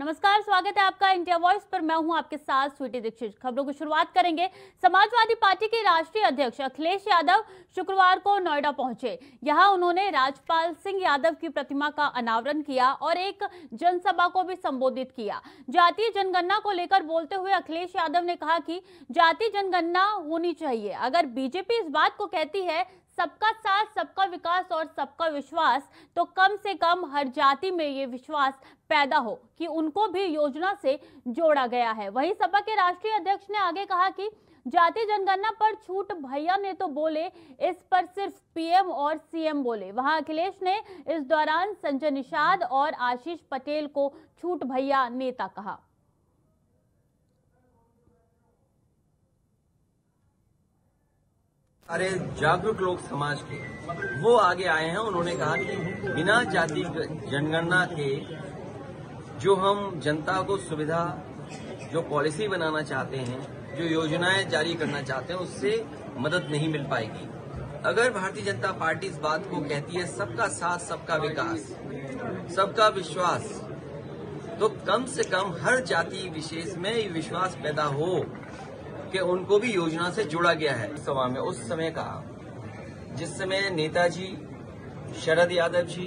नमस्कार, स्वागत है आपका इंडिया वॉइस पर। मैं हूं आपके साथ स्वीटी दीक्षित। खबरों की शुरुआत करेंगे। समाजवादी पार्टी के राष्ट्रीय अध्यक्ष अखिलेश यादव शुक्रवार को नोएडा पहुंचे। यहां उन्होंने राजपाल सिंह यादव की प्रतिमा का अनावरण किया और एक जनसभा को भी संबोधित किया। जातीय जनगणना को लेकर बोलते हुए अखिलेश यादव ने कहा कि जातीय जनगणना होनी चाहिए। अगर बीजेपी इस बात को कहती है सबका साथ, सबका विकास और सबका विश्वास, तो कम से कम हर जाति में ये विश्वास पैदा हो कि उनको भी योजना से जोड़ा गया है। वहीं सपा के राष्ट्रीय अध्यक्ष ने आगे कहा कि जातीय जनगणना पर छूट भैया ने तो बोले, इस पर सिर्फ पीएम और सीएम बोले। वहां अखिलेश ने इस दौरान संजय निषाद और आशीष पटेल को छूट भैया नेता कहा। अरे जागरूक लोग समाज के वो आगे आए हैं। उन्होंने कहा कि बिना जाति जनगणना के जो हम जनता को सुविधा, जो पॉलिसी बनाना चाहते हैं, जो योजनाएं जारी करना चाहते हैं, उससे मदद नहीं मिल पाएगी। अगर भारतीय जनता पार्टी इस बात को कहती है सबका साथ, सबका विकास, सबका विश्वास, तो कम से कम हर जाति विशेष में ये विश्वास पैदा हो कि उनको भी योजना से जोड़ा गया है। सभा में उस समय कहा जिस समय नेताजी शरद यादव जी,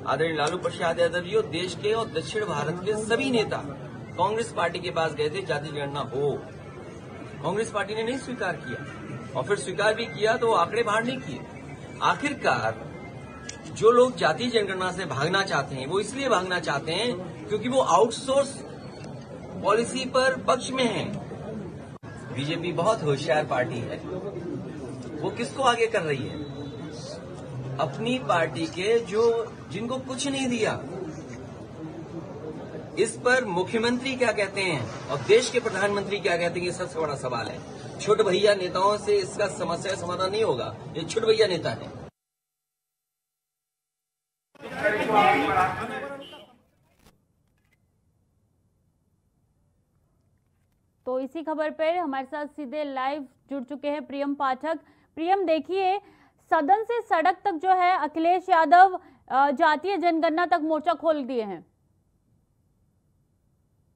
आदरणीय लालू प्रसाद यादव जी और देश के और दक्षिण भारत के सभी नेता कांग्रेस पार्टी के पास गए थे जाति जनगणना हो। कांग्रेस पार्टी ने नहीं स्वीकार किया और फिर स्वीकार भी किया तो आंकड़े बाहर नहीं किए। आखिरकार जो लोग जाति जनगणना से भागना चाहते हैं वो इसलिए भागना चाहते हैं क्योंकि वो आउटसोर्स पॉलिसी पर पक्ष में है। बीजेपी बहुत होशियार पार्टी है। वो किसको आगे कर रही है? अपनी पार्टी के जिनको कुछ नहीं दिया। इस पर मुख्यमंत्री क्या कहते हैं और देश के प्रधानमंत्री क्या कहते हैं, ये सबसे बड़ा सवाल है। छुट भैया नेताओं से इसका समस्या का समाधान नहीं होगा। ये छुट भैया नेता है। तो इसी खबर पर हमारे साथ सीधे लाइव जुड़ चुके हैं प्रियम पाठक। प्रियम, देखिए, सदन से सड़क तक जो है अखिलेश यादव जातीय जनगणना तक मोर्चा खोल दिए हैं।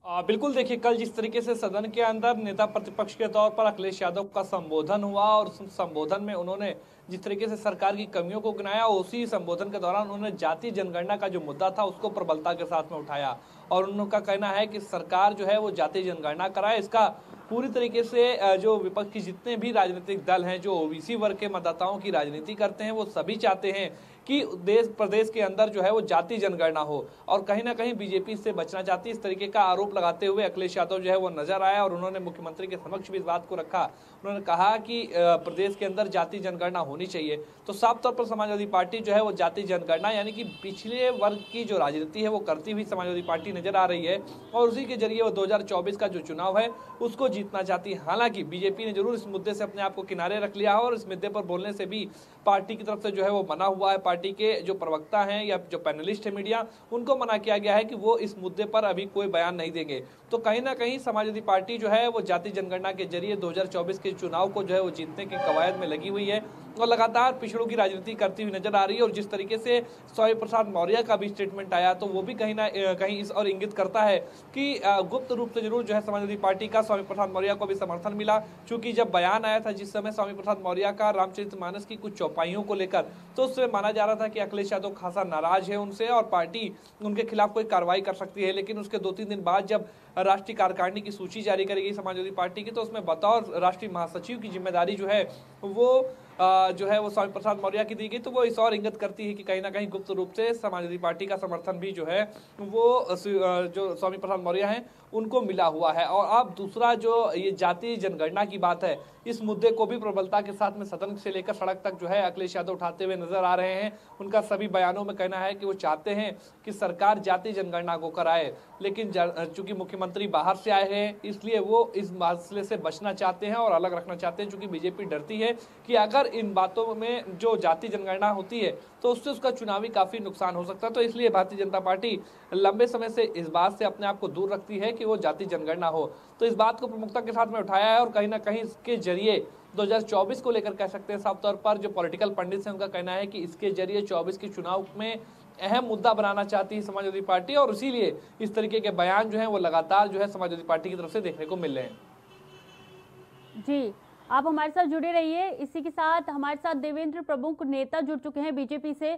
बिल्कुल, देखिए, कल जिस तरीके से सदन के अंदर नेता प्रतिपक्ष के तौर पर अखिलेश यादव का संबोधन हुआ और उस संबोधन में उन्होंने जिस तरीके से सरकार की कमियों को गिनाया, उसी संबोधन के दौरान उन्होंने जातीय जनगणना का जो मुद्दा था उसको प्रबलता के साथ में उठाया और उनका कहना है कि सरकार जो है वो जातीय जनगणना कराए। इसका पूरी तरीके से जो विपक्ष की जितने भी राजनीतिक दल हैं जो ओबीसी वर्ग के मतदाताओं की राजनीति करते हैं वो सभी चाहते हैं कि देश प्रदेश के अंदर जो है वो जाति जनगणना हो और कहीं ना कहीं बीजेपी इससे बचना चाहती है। इस तरीके का आरोप लगाते हुए अखिलेश यादव जो है वो नजर आया और उन्होंने मुख्यमंत्री के समक्ष भी इस बात को रखा। उन्होंने कहा कि प्रदेश के अंदर जाति जनगणना होनी चाहिए। तो साफ तौर पर समाजवादी पार्टी जो है वो जाति जनगणना यानी कि पिछले वर्ग की जो राजनीति है वो करती हुई समाजवादी पार्टी नजर आ रही है और उसी के जरिए वो 2024 का जो चुनाव है उसको जीतना चाहती है। हालांकि बीजेपी ने जरूर इस मुद्दे से अपने आप को किनारे रख लिया है और इस मुद्दे पर बोलने से भी पार्टी की तरफ से जो है वो मना हुआ है। पार्टी के जो प्रवक्ता हैं या जो पैनलिस्ट है मीडिया, उनको मना किया गया है कि वो इस मुद्दे पर अभी कोई बयान नहीं देंगे। तो कहीं ना कहीं समाजवादी पार्टी जो है वो जाति जनगणना के जरिए 2024 के चुनाव को जो है वो जीतने की कवायद में लगी हुई है और लगातार पिछड़ों की राजनीति करती हुई नजर आ रही है। और जिस तरीके से स्वामी प्रसाद मौर्य का भी स्टेटमेंट आया तो वो भी कहीं ना कहीं इस और इंगित करता है कि गुप्त रूप से जरूर जो है समाजवादी पार्टी का स्वामी प्रसाद मौर्य को भी समर्थन मिला। क्योंकि जब बयान आया था जिस समय स्वामी प्रसाद मौर्य का रामचरितमानस की कुछ चौपाइयों को लेकर, तो उसमें माना जा रहा था कि अखिलेश यादव खासा नाराज है उनसे और पार्टी उनके खिलाफ कोई कार्रवाई कर सकती है। लेकिन उसके 2-3 दिन बाद जब राष्ट्रीय कार्यकारिणी की सूची जारी करी गई समाजवादी पार्टी की, तो उसमें बतौर राष्ट्रीय महासचिव की जिम्मेदारी जो है वो स्वामी प्रसाद मौर्य की दी गई। तो वो इस और इंगित करती है कि कहीं ना कहीं गुप्त रूप से समाजवादी पार्टी का समर्थन भी जो है वो जो स्वामी प्रसाद मौर्य हैं उनको मिला हुआ है। और अब दूसरा जो ये जातीय जनगणना की बात है, इस मुद्दे को भी प्रबलता के साथ में सदन से लेकर सड़क तक जो है अखिलेश यादव उठाते हुए नजर आ रहे हैं। उनका सभी बयानों में कहना है कि वो चाहते हैं कि सरकार जातीय जनगणना को कराए, लेकिन चूंकि मुख्यमंत्री बाहर से आए हैं इसलिए वो इस मसले से बचना चाहते हैं और अलग रखना चाहते हैं। चूंकि बीजेपी डरती है कि अगर इन बातों में जो जाति जनगणना होती है तो उससे उसका चुनावी काफी नुकसान हो सकता है। तो इसलिए भारतीय जनता पार्टी लंबे समय से इस बात से अपने आप को दूर रखती है कि वो जाति जनगणना हो। तो इस बात को प्रमुखता के साथ में उठाया है और कहीं ना कहीं इसके जरिए 2024 को लेकर कह सकते हैं साफ तौर पर जो पॉलिटिकल पंडित हैं उनका कहना है कि इसके जरिए 24 के चुनाव में अहम मुद्दा बनाना चाहती है समाजवादी पार्टी, और इसीलिए इस तरीके के बयान जो है वो लगातार जो है समाजवादी पार्टी की तरफ से देखने को मिल रहे हैं। जी, आप हमारे साथ जुड़े रहिए। इसी के साथ हमारे साथ देवेंद्र प्रमुख नेता जुड़ चुके हैं बीजेपी से।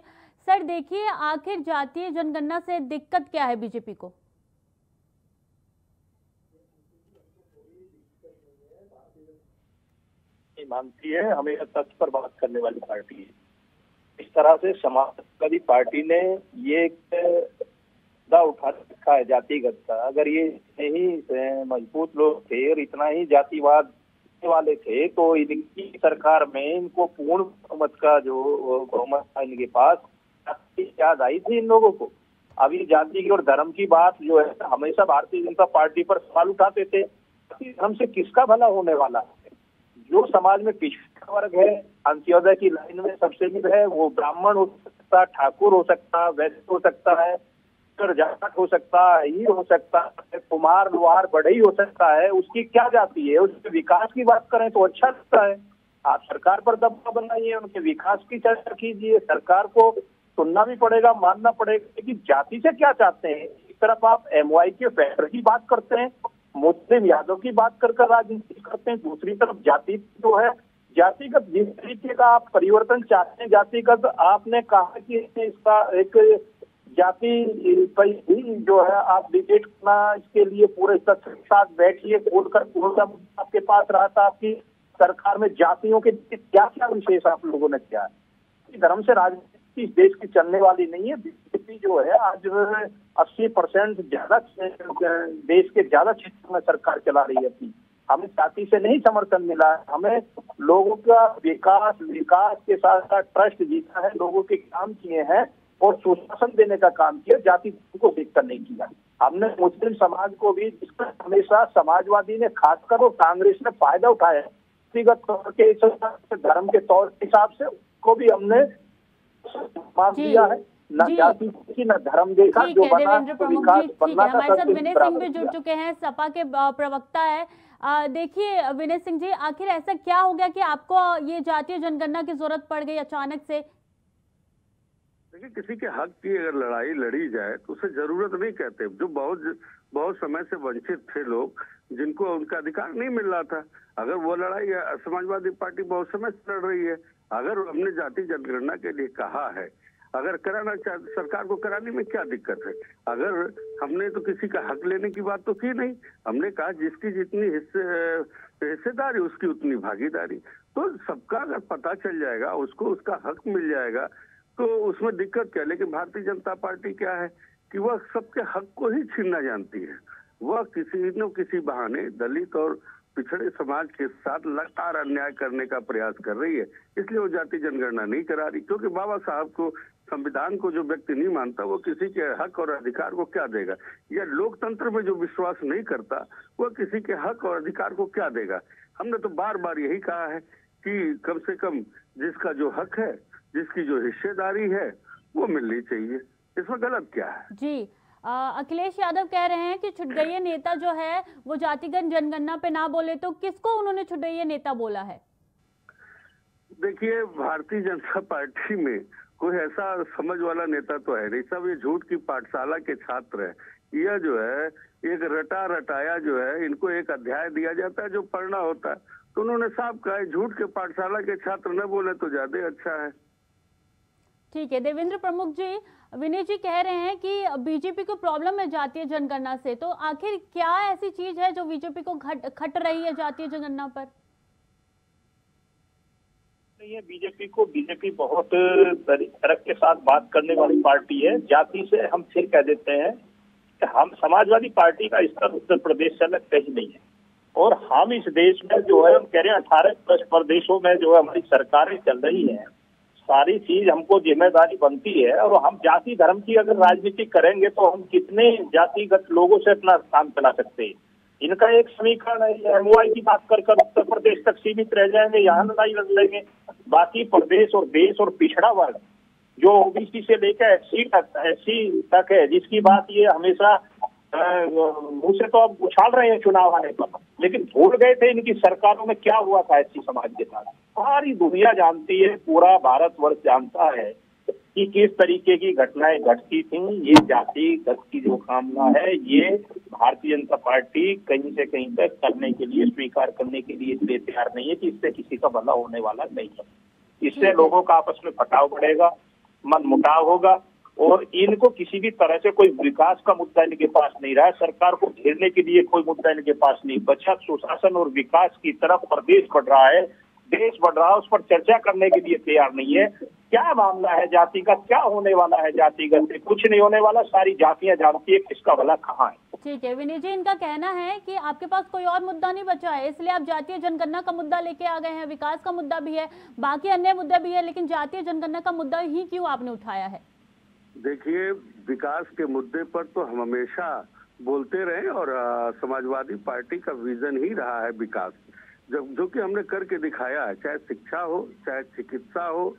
सर देखिए, आखिर जातीय जनगणना से दिक्कत क्या है बीजेपी को? मानती है, हमेशा तथ्य पर बात करने वाली पार्टी है। इस तरह से समाजवादी पार्टी ने ये मुद्दा उठा रखा है जातिगत का। अगर ये नहीं मजबूत लोग थे और इतना ही जातिवाद वाले थे तो इनकी सरकार में इनको पूर्ण बहुमत का जो बहुमत था इनके पास, याद आई थी इन लोगों को। अभी जाति की और धर्म की बात जो है हमेशा भारतीय जनता पार्टी पर सवाल उठाते थे। धर्म से किसका भला होने वाला है? जो समाज में पिछड़ा वर्ग है, अंत्योदय की लाइन में सबसे नीचे है, वो ब्राह्मण हो सकता, ठाकुर हो सकता, वैश्य हो सकता है, जाट हो सकता है, ही हो सकता है, कुमार लोहार बढ़ई हो सकता है, उसकी क्या जाति है? उसके विकास की बात करें तो अच्छा लगता है। आप सरकार पर दबाव बनाइए, उनके विकास की चर्चा कीजिए। सरकार को सुनना भी पड़ेगा, मानना पड़ेगा कि जाति से क्या चाहते हैं। एक तरफ आप MOI के फैक्टर की बात करते हैं, मुस्लिम यादव की बात कर राजनीति करते हैं, दूसरी तरफ जाति जो है, जातिगत जिस तरीके का आप परिवर्तन चाहते हैं जातिगत, आपने कहा कि इसका एक जाति पर ही जो है आप डिबेट करना, इसके लिए पूरे तथ्य के साथ बैठिए, खोलकर आपके पास रहा था आपकी सरकार में जातियों के क्या क्या विशेष आप लोगों ने किया है। धर्म से राजनीति इस देश की चलने वाली नहीं है। बीजेपी जो है आज 80% ज्यादा देश के ज्यादा क्षेत्रों में सरकार चला रही है अपनी। हमें जाति से नहीं समर्थन मिला है, हमें लोगों का विकास के साथ साथ ट्रस्ट जीता है, लोगों के काम किए हैं और सुशासन देने का काम किया, जाति को देखकर नहीं किया। हमने मुस्लिम समाज को भी, जिसका हमेशा समाजवादी ने खासकर और कांग्रेस ने फायदा उठाया व्यक्तिगत तौर के धर्म के तौर के हिसाब से, उसको भी हमने मान दिया है। न जाति की न धर्म देखा, जो बना तो विकास बनना था। हमारे साथ विनय सिंह भी जुड़ चुके हैं, सपा के प्रवक्ता है। देखिए विनय सिंह जी, आखिर ऐसा क्या हो गया कि आपको ये जातीय जनगणना की जरूरत पड़ गई अचानक से? देखिए, किसी के हक की अगर लड़ाई लड़ी जाए तो उसे जरूरत नहीं कहते। जो बहुत समय से वंचित थे लोग, जिनको उनका अधिकार नहीं मिल रहा था, अगर वो लड़ाई समाजवादी पार्टी बहुत समय से लड़ रही है। अगर हमने जाति जनगणना के लिए कहा है, अगर कराना चाहते, सरकार को कराने में क्या दिक्कत है? अगर हमने तो किसी का हक लेने की बात तो की नहीं, हमने कहा जिसकी जितनी हिस्सेदारी उसकी उतनी भागीदारी। तो सबका अगर पता चल जाएगा, उसको उसका हक मिल जाएगा तो उसमें दिक्कत क्या? लेकिन भारतीय जनता पार्टी क्या है कि वह सबके हक को ही छीनना जानती है। वह किसी न किसी बहाने दलित और पिछड़े समाज के साथ लगातार अन्याय करने का प्रयास कर रही है। इसलिए वो जाति जनगणना नहीं करा रही, क्योंकि बाबा साहब को, संविधान को जो व्यक्ति नहीं मानता वो किसी के हक और अधिकार को क्या देगा? या लोकतंत्र में जो विश्वास नहीं करता वो किसी के हक और अधिकार को क्या देगा? हमने तो बार बार यही कहा है कि कम से कम जिसका जो हक है, जिसकी जो हिस्सेदारी है, वो मिलनी चाहिए। इसमें गलत क्या है? जी, अखिलेश यादव कह रहे हैं कि छुटगई नेता जो है वो जातिगत जनगणना पे ना बोले, तो किसको उन्होंने छुटगई नेता बोला है? देखिए, भारतीय जनता पार्टी में कोई ऐसा समझ वाला नेता तो है नहीं। सब ये झूठ की पाठशाला के छात्र है। यह जो है एक रटा रटाया जो है, इनको एक अध्याय दिया जाता है जो पढ़ना होता है। तो उन्होंने साफ कहा, झूठ के पाठशाला के छात्र न बोले तो ज्यादा अच्छा है। ठीक है देवेंद्र प्रमुख जी, विनय जी कह रहे हैं कि बीजेपी को प्रॉब्लम है जातीय जनगणना से, तो आखिर क्या ऐसी चीज है जो बीजेपी को खट रही है जातीय जनगणना पर? नहीं है बीजेपी बहुत तरक के साथ बात करने वाली पार्टी है। जाति से हम फिर कह देते हैं कि हम समाजवादी पार्टी का स्तर उत्तर प्रदेश से अलग कहीं नहीं है, और हम इस देश में जो है, हम कह रहे हैं 18+ प्रदेशों में जो है हमारी सरकारें चल रही हैं, सारी चीज हमको जिम्मेदारी बनती है। और हम जाति धर्म की अगर राजनीति करेंगे तो हम कितने जातिगत लोगों से अपना काम चला सकते हैं। इनका एक समीकरण है, MOI की बात कर उत्तर प्रदेश तक सीमित रह जाएंगे, यहाँ लड़ाई लड़ लेंगे। बाकी प्रदेश और देश और पिछड़ा वर्ग जो OBC से लेकर SC तक है, जिसकी बात ये हमेशा मुंह से तो अब उछाल रहे हैं चुनाव आने पर, लेकिन भूल गए थे इनकी सरकारों में क्या हुआ था SC समाज के साथ। सारी दुनिया जानती है, पूरा भारतवर्ष जानता है कि किस तरीके की घटनाएं घटती थी। ये जातिगत की जो कामना है, ये भारतीय जनता पार्टी कहीं से कहीं तक करने के लिए, स्वीकार करने के लिए इसलिए तैयार नहीं है कि इससे किसी का भला होने वाला नहीं है। इससे लोगों का आपस में फटाव बढ़ेगा, मन मुटाव होगा, और इनको किसी भी तरह से कोई विकास का मुद्दा इनके पास नहीं रहा है। सरकार को घेरने के लिए कोई मुद्दा इनके पास नहीं बचा। सुशासन और विकास की तरफ प्रदेश बढ़ रहा है, देश बढ़ रहा है, उस पर चर्चा करने के लिए तैयार नहीं है। क्या मामला है जातिगत, क्या होने वाला है जातिगत से? कुछ नहीं होने वाला। सारी जातियां जानती है किसका भला कहाँ है। ठीक है विनय जी, इनका कहना है कि आपके पास कोई और मुद्दा नहीं बचा है, इसलिए आप जातीय जनगणना का मुद्दा लेके आ गए हैं। विकास का मुद्दा भी है, बाकी अन्य मुद्दे भी है, लेकिन जातीय जनगणना का मुद्दा ही क्यों आपने उठाया है? देखिए, विकास के मुद्दे पर तो हम हमेशा बोलते रहे और समाजवादी पार्टी का विजन ही रहा है विकास, जो कि हमने करके दिखाया है। चाहे शिक्षा हो, चाहे चिकित्सा हो,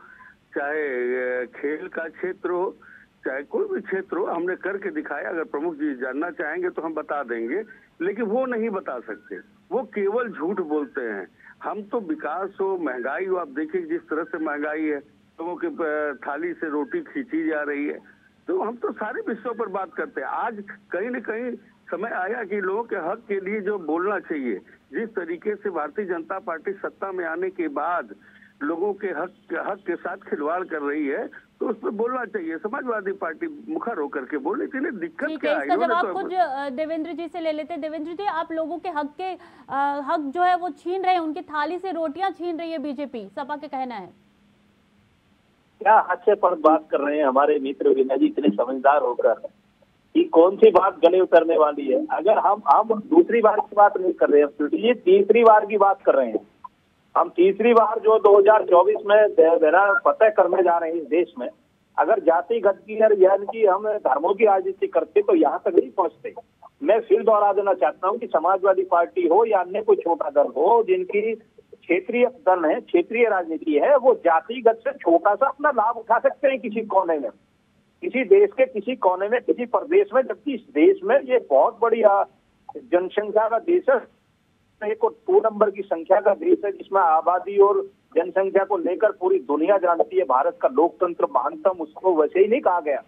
चाहे खेल का क्षेत्र हो, चाहे कोई भी क्षेत्र हो, हमने करके दिखाया। अगर प्रमुख जी जानना चाहेंगे तो हम बता देंगे, लेकिन वो नहीं बता सकते, वो केवल झूठ बोलते हैं। हम तो विकास हो, महंगाई हो, आप देखिए जिस तरह से महंगाई है, लोगों के थाली से रोटी खींची जा रही है, तो हम तो सारे विषयों पर बात करते हैं। आज कहीं न कहीं समय आया कि लोगों के हक के लिए जो बोलना चाहिए, जिस तरीके से भारतीय जनता पार्टी सत्ता में आने के बाद लोगों के हक के साथ खिलवाड़ कर रही है, तो उस पर बोलना चाहिए। समाजवादी पार्टी मुखर होकर के बोलनी चाहिए। दिक्कत क्या है? इसका जवाब कुछ देवेंद्र जी से ले लेते। देवेंद्र जी, आप लोगों के हक जो है वो छीन रहे हैं, उनकी थाली से रोटियां छीन रही है बीजेपी, सपा के कहना है। क्या हद से पर बात कर रहे हैं हमारे मित्र विनय जी, इतने समझदार होकर कि कौन सी बात गले उतरने वाली है। अगर हम दूसरी बार की बात नहीं कर रहे हैं, ये तीसरी बार की बात कर रहे हैं। हम तीसरी बार जो 2024 में बेरा फतह करने जा रहे हैं इस देश में, अगर जातिगत की यानी कि हम धर्मों की राजनीति करते तो यहाँ तक नहीं पहुंचते। मैं फिर दोहरा देना चाहता हूँ कि समाजवादी पार्टी हो या अन्य कोई छोटा दल हो, जिनकी क्षेत्रीय दल है, क्षेत्रीय राजनीति है, वो जातिगत से छोटा सा अपना लाभ उठा सकते हैं किसी कोने में, किसी देश के किसी कोने में, किसी प्रदेश में। जबकि इस देश में ये बहुत बड़ी जनसंख्या का देश है, 2 नंबर की संख्या का देश है, जिसमें आबादी और जनसंख्या को लेकर पूरी दुनिया जानती है। भारत का लोकतंत्र महानतम उसको वैसे ही नहीं कहा गया।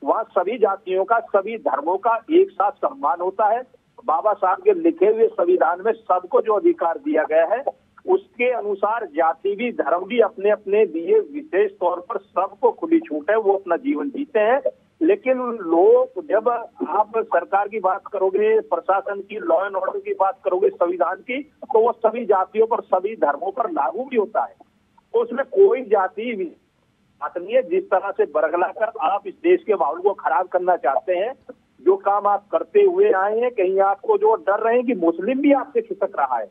वहाँ सभी जातियों का, सभी धर्मों का एक साथ सम्मान होता है। बाबा साहब के लिखे हुए संविधान में सबको जो अधिकार दिया गया है, उसके अनुसार जाति भी, धर्म भी अपने अपने दिए विशेष तौर पर सबको खुली छूट है, वो अपना जीवन जीते हैं। लेकिन लोग, जब आप सरकार की बात करोगे, प्रशासन की, लॉ एंड ऑर्डर की बात करोगे, संविधान की, तो वो सभी जातियों पर, सभी धर्मों पर लागू भी होता है। तो उसमें कोई जाति बात नहीं है। जिस तरह से बरगला कर आप इस देश के माहौल को खराब करना चाहते हैं, जो काम आप करते हुए आए हैं, कहीं आपको जो डर रहे हैं कि मुस्लिम भी आपसे खिसक रहा है,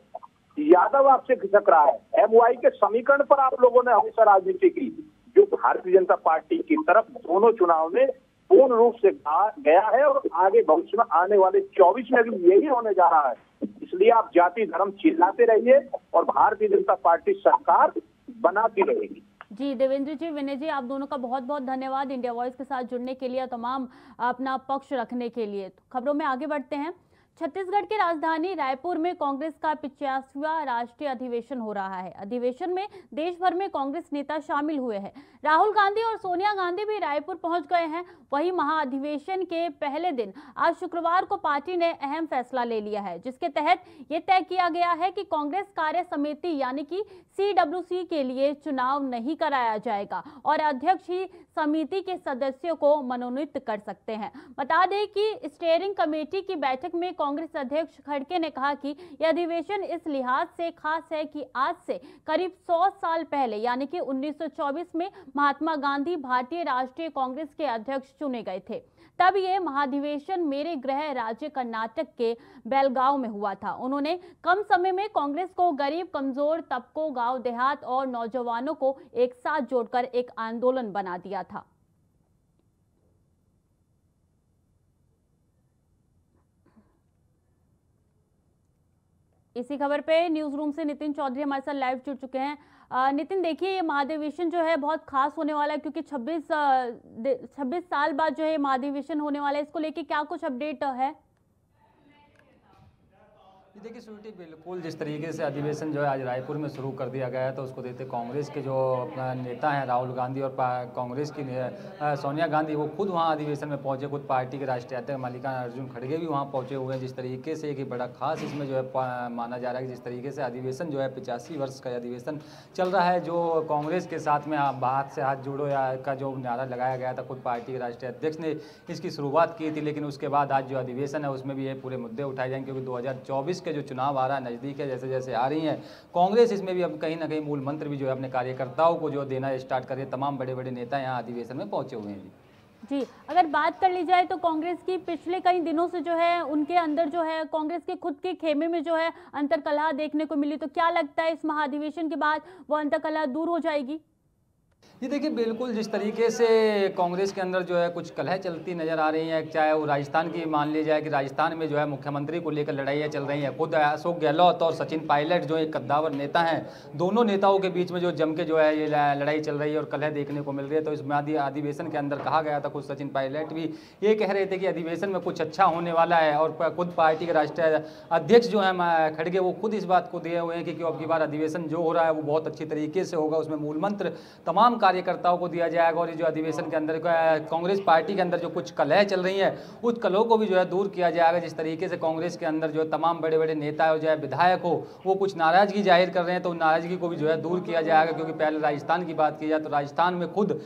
यादव आपसे खिसक रहा है, MOI के समीकरण पर आप लोगों ने हमेशा राजनीति की, जो भारतीय जनता पार्टी की तरफ दोनों चुनाव में पूर्ण रूप से गया है और आगे भविष्य में आने वाले 24 में भी यही होने जा रहा है। इसलिए आप जाति धर्म चिल्लाते रहिए और भारतीय जनता पार्टी सरकार बनाती रहेगी। जी देवेंद्र जी, विनय जी, आप दोनों का बहुत बहुत धन्यवाद इंडिया वॉइस के साथ जुड़ने के लिए, तमाम अपना पक्ष रखने के लिए। खबरों में आगे बढ़ते हैं। छत्तीसगढ़ की राजधानी रायपुर में कांग्रेस का 85वां राष्ट्रीय अधिवेशन हो रहा है। अधिवेशन में देश भर में कांग्रेस नेता शामिल हुए हैं। राहुल गांधी और सोनिया गांधी भी रायपुर पहुंच गए हैं। वहीं महाअधिवेशन के पहले दिन आज शुक्रवार को पार्टी ने अहम फैसला ले लिया है, जिसके तहत ये तय किया गया है कि कांग्रेस कार्य समिति यानी कि CWC के लिए चुनाव नहीं कराया जाएगा और अध्यक्ष ही समिति के सदस्यों को मनोनीत कर सकते हैं। बता दें कि स्टीयरिंग कमेटी की बैठक में कांग्रेस अध्यक्ष खड़गे ने कहा कि यह अधिवेशन इस लिहाज से खास है कि आज से करीब 100 साल पहले यानी कि 1924 में महात्मा गांधी भारतीय राष्ट्रीय कांग्रेस के अध्यक्ष चुने गए थे। तब ये महाधिवेशन मेरे गृह राज्य कर्नाटक के बेलगांव में हुआ था। उन्होंने कम समय में कांग्रेस को गरीब, कमजोर तबकों, गांव देहात और नौजवानों को एक साथ जोड़कर एक आंदोलन बना दिया था। इसी खबर पे न्यूज रूम से नितिन चौधरी हमारे साथ लाइव जुड़ चुके हैं। नितिन, देखिए ये महाधिवेशन जो है बहुत खास होने वाला है, क्योंकि 26 साल बाद जो है महाधिवेशन होने वाला है। इसको लेके क्या कुछ अपडेट है? देखिए स्वीटी, बिल्कुल जिस तरीके से अधिवेशन जो है आज रायपुर में शुरू कर दिया गया है, तो उसको देखते कांग्रेस के जो अपना नेता हैं राहुल गांधी और कांग्रेस की सोनिया गांधी, वो खुद वहां अधिवेशन में पहुंचे। खुद पार्टी के राष्ट्रीय अध्यक्ष मल्लिकार्जुन अर्जुन खड़गे भी वहां पहुंचे हुए हैं। जिस तरीके से एक बड़ा खास इसमें जो है माना जा रहा है कि जिस तरीके से अधिवेशन जो है 85 वर्ष का अधिवेशन चल रहा है, जो कांग्रेस के साथ में हाथ से हाथ जोड़ो या का जो नारा लगाया गया था, खुद पार्टी के राष्ट्रीय अध्यक्ष ने इसकी शुरुआत की थी। लेकिन उसके बाद आज जो अधिवेशन है उसमें भी ये पूरे मुद्दे उठाए जाएंगे, क्योंकि 2024 के जो चुनाव आ रहा है नज़दीक है, जैसे जैसे आ रही हैं कांग्रेस, इसमें भी अब कहीं ना कहीं मूल मंत्र भी जो है अपने कार्यकर्ताओं को जो देना स्टार्ट कर रही है। तमाम बड़े बड़े नेता यहाँ अधिवेशन में पहुंचे हुए हैं। जी, अगर बात कर ली जाए तो कांग्रेस की पिछले कई दिनों से जो है उनके अंदर जो है कांग्रेस के खुद के खेमे में जो है अंतर्कलह देखने को मिली, तो क्या लगता है इस महाधिवेशन के बाद वो अंतर्कलह दूर हो जाएगी? ये देखिए, बिल्कुल जिस तरीके से कांग्रेस के अंदर जो है कुछ कलह चलती नज़र आ रही है, चाहे वो राजस्थान की मान ली जाए कि राजस्थान में जो है मुख्यमंत्री को लेकर लड़ाइयाँ चल रही हैं। खुद अशोक गहलोत और सचिन पायलट जो एक कद्दावर नेता हैं, दोनों नेताओं के बीच में जो जम के जो है ये लड़ाई चल रही है और कलह देखने को मिल रही है। तो इस अधिवेशन के अंदर कहा गया था, खुद सचिन पायलट भी ये कह रहे थे कि अधिवेशन में कुछ अच्छा होने वाला है। और खुद पार्टी के राष्ट्रीय अध्यक्ष जो है खड़गे, वो खुद इस बात को दिए हुए हैं कि अब की बार अधिवेशन जो हो रहा है वो बहुत अच्छी तरीके से होगा, उसमें मूल मंत्र तमाम कार्यकर्ताओं को दिया जाएगा। और जो अधिवेशन के अंदर कांग्रेस पार्टी के अंदर जो कुछ कलह चल रही है, उस कलहों को भी जो है दूर किया जाएगा। जिस तरीके से कांग्रेस के अंदर जो है तमाम बड़े बड़े नेता हो, चाहे विधायक हो, वो कुछ नाराजगी जाहिर कर रहे हैं, तो नाराजगी को भी जो है दूर किया जाएगा। क्योंकि पहले राजस्थान की बात की जाए तो राजस्थान में खुद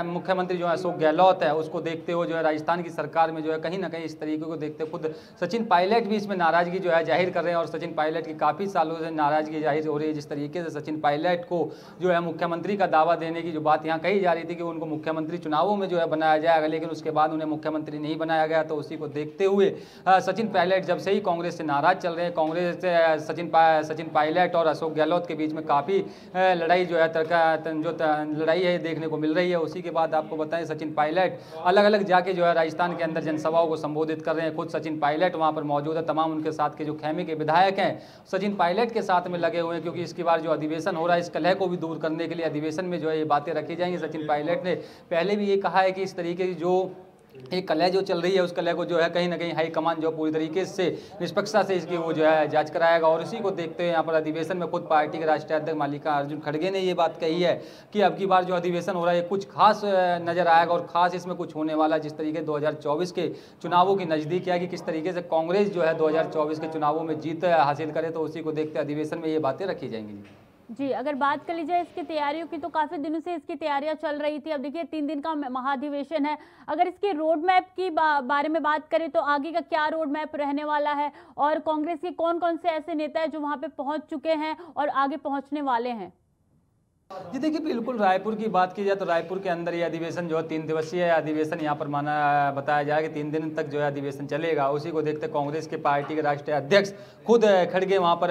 मुख्यमंत्री जो है अशोक गहलोत है, उसको देखते हुए जो है राजस्थान की सरकार में जो है कहीं ना कहीं इस तरीके को देखते खुद सचिन पायलट भी इसमें नाराजगी जो है जाहिर कर रहे हैं। और सचिन पायलट की काफ़ी सालों से नाराजगी जाहिर हो रही है। जिस तरीके से सचिन पायलट को जो है मुख्यमंत्री का दावा देने की जो बात यहाँ कही जा रही थी कि उनको मुख्यमंत्री चुनावों में जो है बनाया जाएगा, लेकिन उसके बाद उन्हें मुख्यमंत्री नहीं बनाया गया। तो उसी को देखते हुए सचिन पायलट जब से ही कांग्रेस से नाराज चल रहे हैं, कांग्रेस से सचिन पायलट और अशोक गहलोत के बीच में काफ़ी लड़ाई जो है लड़ाई है देखने को मिल रही है। उसी के बाद आपको बताएं, सचिन पायलट अलग अलग जाके जो है राजस्थान के अंदर जनसभाओं को संबोधित कर रहे हैं। खुद सचिन पायलट वहाँ पर मौजूद है, तमाम उनके साथ के जो खेमे के विधायक हैं सचिन पायलट के साथ में लगे हुए हैं। क्योंकि इसकी बार जो अधिवेशन हो रहा है, इस कलह को भी दूर करने के लिए अधिवेशन में जो है ये बातें रखी जाएंगी। सचिन पायलट ने पहले भी ये कहा है कि इस तरीके की जो एक कलह जो चल रही है, उस कलह को जो है कहीं ना कहीं हाईकमान जो पूरी तरीके से निष्पक्षता से इसकी वो जो है जांच कराएगा। और इसी को देखते हुए यहाँ पर अधिवेशन में खुद पार्टी के राष्ट्रीय अध्यक्ष मल्लिकार्जुन अर्जुन खड़गे ने ये बात कही है कि अब की बार जो अधिवेशन हो रहा है कुछ खास नजर आएगा और खास इसमें कुछ होने वाला। जिस तरीके 2024 के चुनावों की नज़दीक है कि किस तरीके से कांग्रेस जो है 2024 के चुनावों में जीत हासिल करे, तो उसी को देखते अधिवेशन में ये बातें रखी जाएंगी। जी, अगर बात कर ली जाए इसकी तैयारियों की, तो काफ़ी दिनों से इसकी तैयारियां चल रही थी। अब देखिए 3 दिन का महाधिवेशन है। अगर इसकी रोड मैप की बारे में बात करें तो आगे का क्या रोड मैप रहने वाला है, और कांग्रेस के कौन कौन से ऐसे नेता हैं जो वहां पे पहुंच चुके हैं और आगे पहुंचने वाले हैं? जी देखिए, बिल्कुल रायपुर की बात की जाए तो रायपुर के अंदर ये अधिवेशन जो है 3 दिवसीय अधिवेशन यहाँ पर बताया जाए कि 3 दिन तक जो है अधिवेशन चलेगा। उसी को देखते कांग्रेस के पार्टी के राष्ट्रीय अध्यक्ष खुद खड़गे वहाँ पर,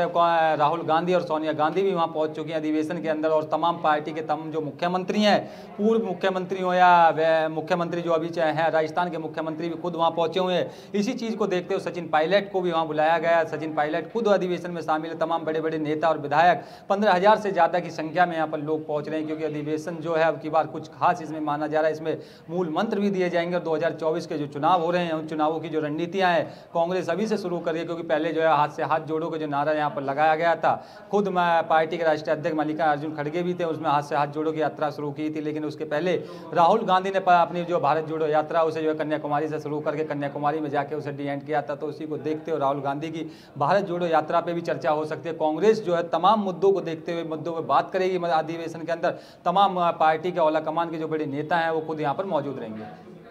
राहुल गांधी और सोनिया गांधी भी वहाँ पहुँच चुकी हैं अधिवेशन के अंदर। और तमाम पार्टी के तमाम जो मुख्यमंत्री हैं, पूर्व मुख्यमंत्री हो या मुख्यमंत्री जो अभी हैं राजस्थान के मुख्यमंत्री भी खुद वहाँ पहुँचे हुए हैं। इसी चीज़ को देखते हुए सचिन पायलट को भी वहाँ बुलाया गया। सचिन पायलट खुद अधिवेशन में शामिल है। तमाम बड़े बड़े नेता और विधायक 15,000 से ज़्यादा की संख्या में यहाँ पर लोग पहुंच रहे हैं। क्योंकि अधिवेशन जो है अब की बार कुछ खास इसमें माना जा रहा है, इसमें मूल मंत्र भी दिए जाएंगे। और 2024 के जो चुनाव हो रहे हैं उन चुनावों की जो रणनीतियां हैं कांग्रेस अभी से शुरू कर रही है। क्योंकि पहले जो है हाथ से हाथ जोड़ो के जो नारा यहाँ पर लगाया गया था, खुद पार्टी के राष्ट्रीय अध्यक्ष मल्लिकार्जुन अर्जुन खड़गे भी थे, उसमें हाथ से हाथ जोड़ो की यात्रा शुरू की थी। लेकिन उसके पहले राहुल गांधी ने अपनी जो भारत जोड़ो यात्रा उसे जो है कन्याकुमारी से शुरू करके कन्याकुमारी में जाके उसे डी एंड किया था। तो उसी को देखते हुए राहुल गांधी की भारत जोड़ो यात्रा पे भी चर्चा हो सकती है। कांग्रेस जो है तमाम मुद्दों को देखते हुए मुद्दों पर बात करेगी अधिवेशन के अंदर। तमाम पार्टी के औला कमान के जो बड़े नेता हैं वो खुद यहाँ पर मौजूद रहेंगे।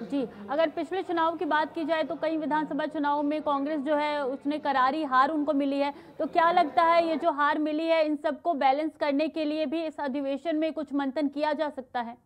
जी, अगर पिछले चुनाव की बात की जाए तो कई विधानसभा चुनावों में कांग्रेस जो है उसने करारी हार उनको मिली है, तो क्या लगता है ये जो हार मिली है इन सबको बैलेंस करने के लिए भी इस अधिवेशन में कुछ मंथन किया जा सकता है?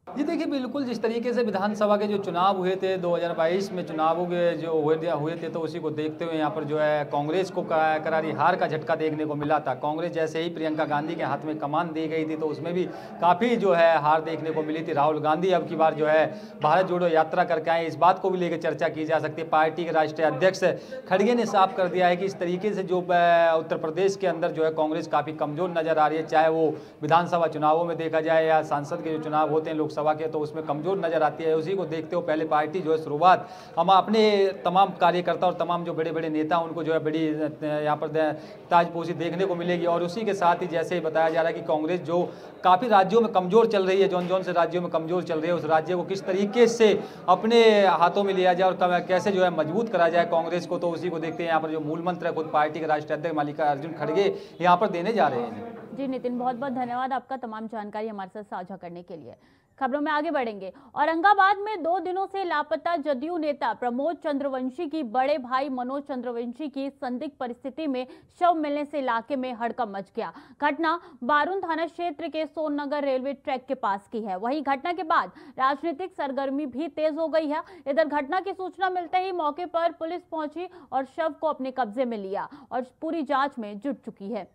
जी देखिए, बिल्कुल जिस तरीके से विधानसभा के जो चुनाव हुए थे 2022 में चुनावों के जो हुए थे, तो उसी को देखते हुए यहाँ पर जो है कांग्रेस को करारी हार का झटका देखने को मिला था। कांग्रेस जैसे ही प्रियंका गांधी के हाथ में कमान दी गई थी तो उसमें भी काफ़ी जो है हार देखने को मिली थी। राहुल गांधी अब की बार जो है भारत जोड़ो यात्रा करके आए, इस बात को भी लेकर चर्चा की जा सकती है। पार्टी के राष्ट्रीय अध्यक्ष खड़गे ने साफ कर दिया है कि इस तरीके से जो उत्तर प्रदेश के अंदर जो है कांग्रेस काफ़ी कमज़ोर नज़र आ रही है, चाहे वो विधानसभा चुनावों में देखा जाए या सांसद के जो चुनाव होते हैं, लोकसभा सभा के, तो उसमें कमज़ोर नज़र आती है। उसी को देखते हुए पहले पार्टी जो है शुरुआत हम अपने तमाम कार्यकर्ता और तमाम जो बड़े बड़े नेता उनको जो है बड़ी यहाँ पर ताजपोशी देखने को मिलेगी। और उसी के साथ ही जैसे ही बताया जा रहा है कि कांग्रेस जो काफ़ी राज्यों में कमज़ोर चल रही है, जौन से राज्यों में कमज़ोर चल रही है, उस राज्य को किस तरीके से अपने हाथों में लिया जाए और कैसे जो है मजबूत करा जाए कांग्रेस को, तो उसी को देखते हैं। यहाँ पर जो मूल मंत्र है खुद पार्टी के राष्ट्रीय अध्यक्ष मल्लिकार्जुन खड़गे यहाँ पर देने जा रहे हैं। जी नितिन, बहुत बहुत धन्यवाद आपका तमाम जानकारी हमारे साथ साझा करने के लिए। खबरों में आगे बढ़ेंगे। औरंगाबाद में 2 दिनों से लापता जदयू नेता प्रमोद चंद्रवंशी की बड़े भाई मनोज चंद्रवंशी की संदिग्ध परिस्थिति में शव मिलने से इलाके में हड़कंप मच गया। घटना बारून थाना क्षेत्र के सोननगर रेलवे ट्रैक के पास की है। वहीं घटना के बाद राजनीतिक सरगर्मी भी तेज हो गई है। इधर घटना की सूचना मिलते ही मौके पर पुलिस पहुंची और शव को अपने कब्जे में लिया और पूरी जांच में जुट चुकी है।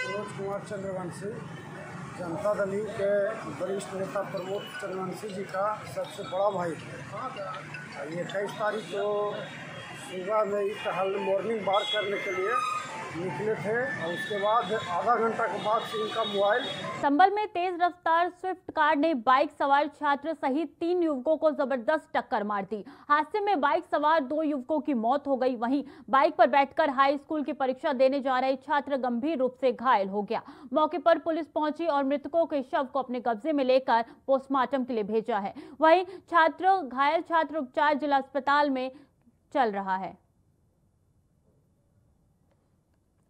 मनोज कुमार चंद्रवंशी जनता दल के वरिष्ठ नेता प्रमोद चंद्रवंशी जी का सबसे बड़ा भाई है। ये 28 तारीख को सुबह में टहल मॉर्निंग वॉक करने के लिए निकले थे और उसके बाद आधा घंटा के बाद से इनका मोबाइल। संभल में तेज रफ्तार स्विफ्ट कार ने बाइक सवार छात्र सहित 3 युवकों को जबरदस्त टक्कर मार दी। हादसे में बाइक सवार 2 युवकों की मौत हो गई। वहीं बाइक पर बैठकर हाई स्कूल की परीक्षा देने जा रहे छात्र गंभीर रूप से घायल हो गया। मौके पर पुलिस पहुंची और मृतकों के शव को अपने कब्जे में लेकर पोस्टमार्टम के लिए भेजा है। वहीं घायल छात्र उपचार जिला अस्पताल में चल रहा है।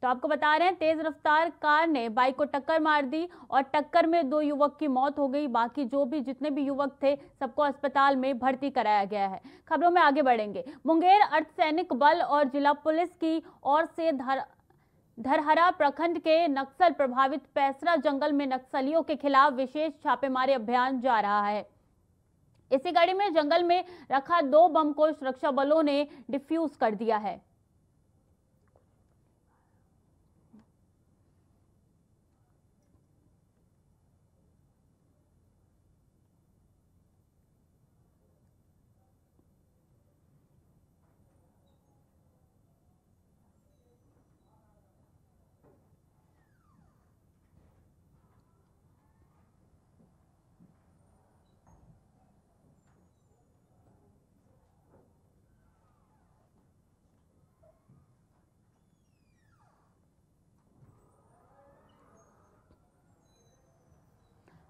तो आपको बता रहे हैं, तेज रफ्तार कार ने बाइक को टक्कर मार दी और टक्कर में 2 युवक की मौत हो गई। बाकी जितने भी युवक थे सबको अस्पताल में भर्ती कराया गया है। खबरों में आगे बढ़ेंगे। मुंगेर अर्धसैनिक बल और जिला पुलिस की ओर से धरहरा प्रखंड के नक्सल प्रभावित पैसरा जंगल में नक्सलियों के खिलाफ विशेष छापेमारी अभियान जा रहा है। इसी कड़ी में जंगल में रखा 2 बम को सुरक्षा बलों ने डिफ्यूज कर दिया है।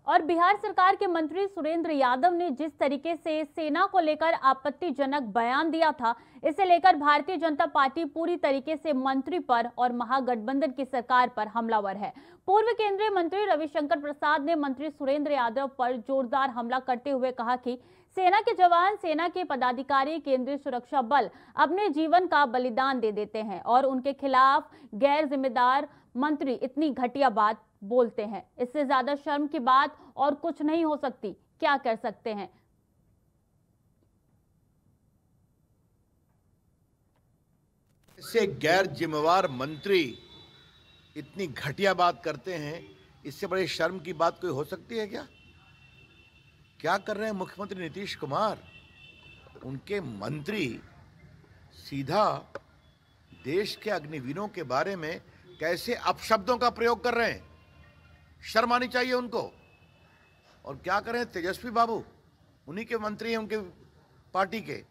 और बिहार सरकार के मंत्री सुरेंद्र यादव ने जिस तरीके से सेना को लेकर आपत्तिजनक बयान दिया था, इसे लेकर भारतीय जनता पार्टी पूरी तरीके से मंत्री पर और महागठबंधन की सरकार पर हमलावर है। पूर्व केंद्रीय मंत्री रविशंकर प्रसाद ने मंत्री सुरेंद्र यादव पर जोरदार हमला करते हुए कहा कि सेना के जवान, सेना के पदाधिकारी, केंद्रीय सुरक्षा बल अपने जीवन का बलिदान दे देते हैं और उनके खिलाफ गैर जिम्मेदार मंत्री इतनी घटिया बात बोलते हैं। इससे ज्यादा शर्म की बात और कुछ नहीं हो सकती। क्या कर सकते हैं। इससे गैर जिम्मेवार मंत्री इतनी घटिया बात करते हैं, इससे बड़ी शर्म की बात कोई हो सकती है क्या? क्या कर रहे हैं मुख्यमंत्री नीतीश कुमार? उनके मंत्री सीधा देश के अग्निवीरों के बारे में कैसे अपशब्दों का प्रयोग कर रहे हैं। शर्म आनी चाहिए उनको। और क्या करें तेजस्वी बाबू, उन्हीं के मंत्री हैं, उनके पार्टी के।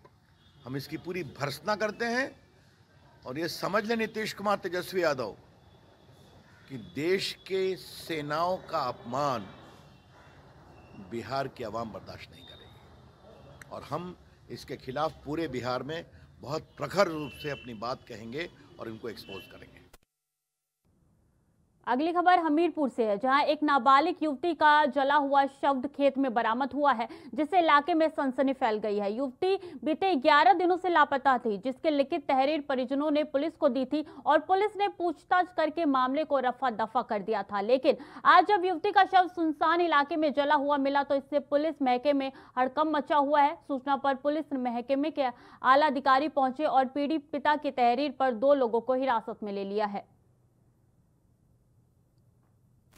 हम इसकी पूरी भर्त्सना करते हैं और ये समझ लें नीतीश कुमार, तेजस्वी यादव, कि देश के सेनाओं का अपमान बिहार की आवाम बर्दाश्त नहीं करेगी और हम इसके खिलाफ पूरे बिहार में बहुत प्रखर रूप से अपनी बात कहेंगे और इनको एक्सपोज करेंगे। अगली खबर हमीरपुर से है, जहां एक नाबालिग युवती का जला हुआ शव खेत में बरामद हुआ है, जिससे इलाके में सनसनी फैल गई है। युवती बीते 11 दिनों से लापता थी, जिसके लिखित तहरीर परिजनों ने पुलिस को दी थी और पुलिस ने पूछताछ करके मामले को रफा दफा कर दिया था। लेकिन आज जब युवती का शव सुनसान इलाके में जला हुआ मिला तो इससे पुलिस महकमे में हड़कंप मचा हुआ है। सूचना पर पुलिस महकमे के आला अधिकारी पहुंचे और पीड़ित पिता की तहरीर पर 2 लोगों को हिरासत में ले लिया है।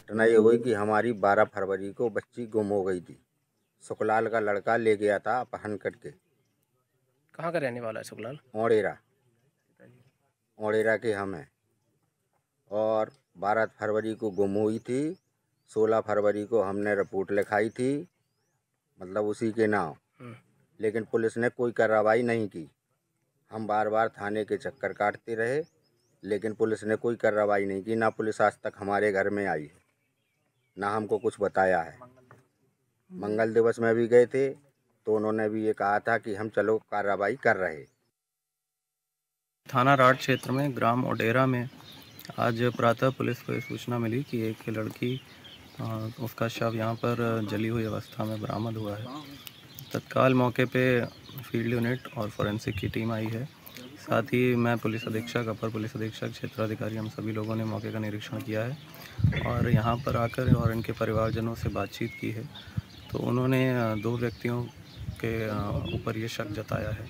घटना ये हुई कि हमारी 12 फरवरी को बच्ची गुम हो गई थी। सुखलाल का लड़का ले गया था अपहरण करके। कहाँ का रहने वाला है सुखलाल? औड़ेरा के हम हैं। और 12 फरवरी को गुम हुई थी 16 फरवरी को हमने रिपोर्ट लिखाई थी, मतलब उसी के नाम, लेकिन पुलिस ने कोई कार्रवाई नहीं की। हम बार बार थाने के चक्कर काटते रहे, लेकिन पुलिस ने कोई कार्रवाई नहीं की। ना पुलिस आज तक हमारे घर में आई है, ना हमको कुछ बताया है। मंगल दिवस में भी गए थे तो उन्होंने भी ये कहा था कि हम चलो कार्रवाई कर रहे। थाना राठ क्षेत्र में ग्राम ओडेरा में आज प्रातः पुलिस को ये सूचना मिली कि एक लड़की उसका शव यहाँ पर जली हुई अवस्था में बरामद हुआ है। तत्काल मौके पे फील्ड यूनिट और फोरेंसिक की टीम आई है। साथ ही मैं पुलिस अधीक्षक, अपर पुलिस अधीक्षक, क्षेत्राधिकारी, हम सभी लोगों ने मौके का निरीक्षण किया है और यहाँ पर आकर और इनके परिवारजनों से बातचीत की है। तो उन्होंने 2 व्यक्तियों के ऊपर ये शक जताया है।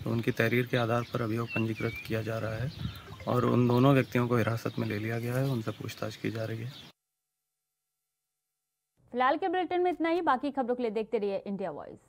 तो उनकी तहरीर के आधार पर अभियोग पंजीकृत किया जा रहा है और उन दोनों व्यक्तियों को हिरासत में ले लिया गया है, उनसे पूछताछ की जा रही है। फिलहाल के बुलेटिन में इतना ही। बाकी खबरों के लिए देखते रहिए इंडिया वॉइस।